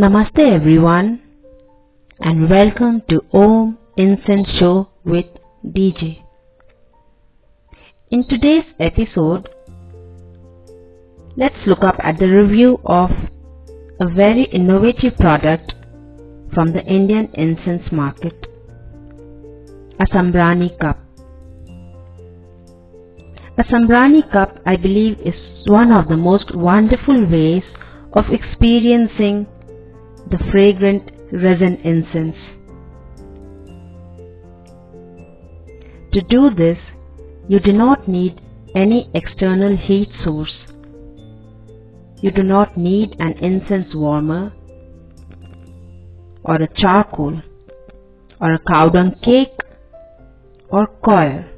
Namaste everyone and welcome to Om Incense Show with DJ. In today's episode, let's look up at the review of a very innovative product from the Indian incense market, a Sambrani cup. A Sambrani cup, I believe, is one of the most wonderful ways of experiencing the fragrant resin incense. To do this, you do not need any external heat source. You do not need an incense warmer or a charcoal or a cow dung cake or coir.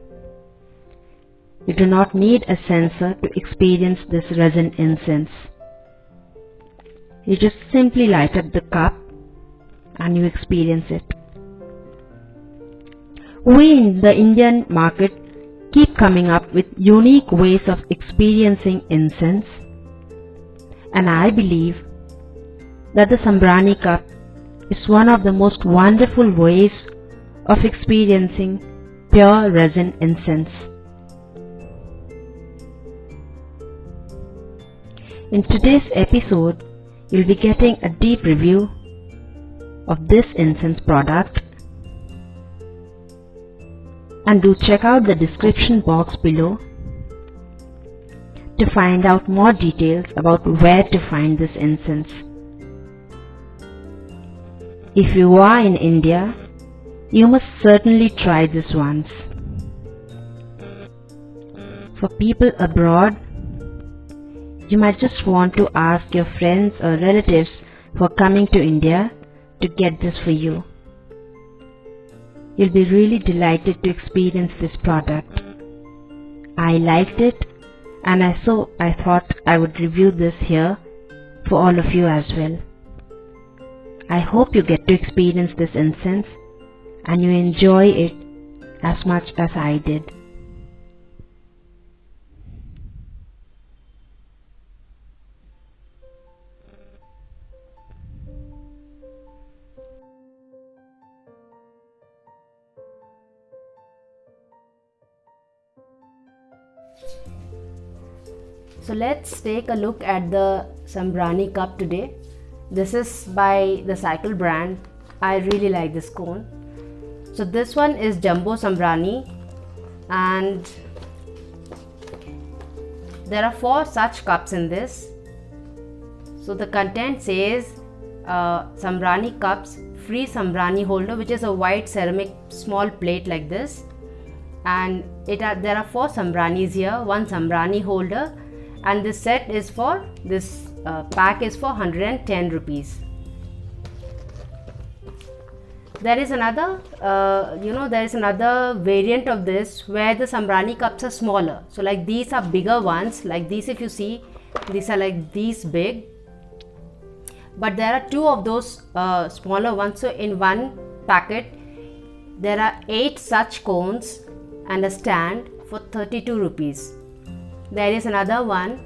You do not need a censer to experience this resin incense. You just simply light up the cup and you experience it. We in the Indian market keep coming up with unique ways of experiencing incense, and I believe that the Sambrani cup is one of the most wonderful ways of experiencing pure resin incense. In today's episode, you'll be getting a deep review of this incense product, and do check out the description box below to find out more details about where to find this incense. If you are in India, you must certainly try this once. For people abroad, you might just want to ask your friends or relatives for coming to India to get this for you. You'll be really delighted to experience this product. I liked it, and I thought I would review this here for all of you as well. I hope you get to experience this incense and you enjoy it as much as I did. So let's take a look at the Sambrani cup today. This is by the Cycle brand. I really like this cone. So this one is Jumbo Sambrani, and there are 4 such cups in this. So the content says Sambrani cups, free Sambrani holder, which is a white ceramic small plate like this, and there are 4 Sambranis here, 1 Sambrani holder, and this set is for this pack is for 110 rupees. There is another variant of this where the Sambrani cups are smaller. So like these are bigger ones, like these, if you see, these are like these big, but there are 2 of those smaller ones. So in one packet there are 8 such cones and a stand for 32 rupees. There is another one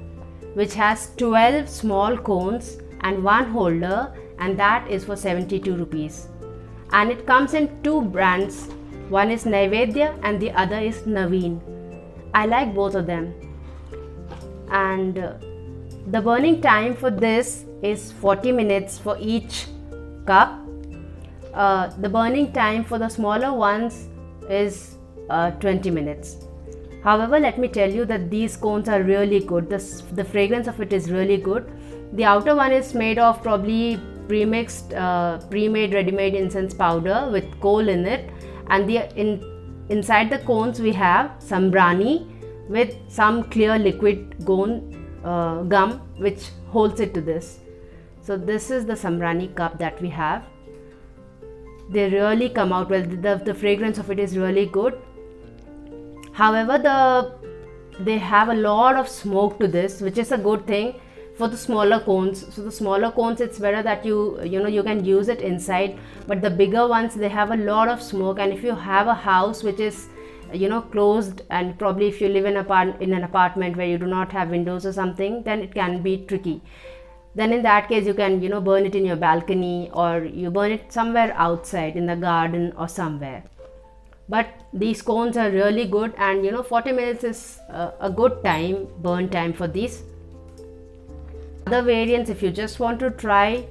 which has 12 small cones and 1 holder, and that is for 72 rupees. And it comes in 2 brands. One is Naivedya and the other is Naveen. I like both of them. And the burning time for this is 40 minutes for each cup. The burning time for the smaller ones is 20 minutes. However, let me tell you that these cones are really good. The fragrance of it is really good. The outer one is made of probably pre-mixed, pre-made ready-made incense powder with coal in it, and inside the cones we have Sambrani with some clear liquid gum which holds it to this. So this is the Sambrani cup that we have. They really come out well. The fragrance of it is really good. However, they have a lot of smoke to this, which is a good thing for the smaller cones. So the smaller cones, it's better that you can use it inside, but the bigger ones, they have a lot of smoke, and if you have a house which is closed, and probably if you live in an apartment where you do not have windows or something, then it can be tricky. then in that case you can, you know, burn it in your balcony, or you burn it somewhere outside in the garden or somewhere. But these cones are really good, and you know, 40 minutes is a good time, burn time for these. Other variants, if you just want to try,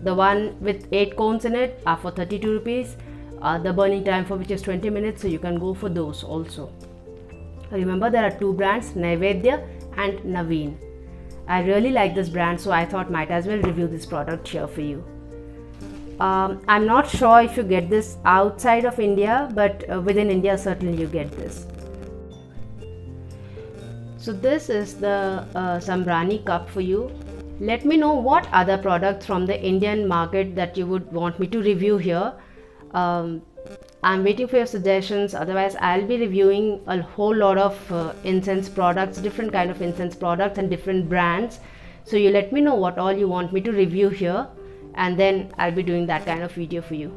the one with 8 cones in it are for 32 rupees. The burning time for which is 20 minutes, so you can go for those also. Remember, there are two brands, Naivedya and Naveen. I really like this brand, so I thought might as well review this product here for you. I'm not sure if you get this outside of India, but within India certainly you get this. So this is the Sambrani cup for you. Let me know what other products from the Indian market that you would want me to review here. I'm waiting for your suggestions. Otherwise, I'll be reviewing a whole lot of incense products, different kind of incense products and different brands. So you let me know what all you want me to review here, and then I'll be doing that kind of video for you.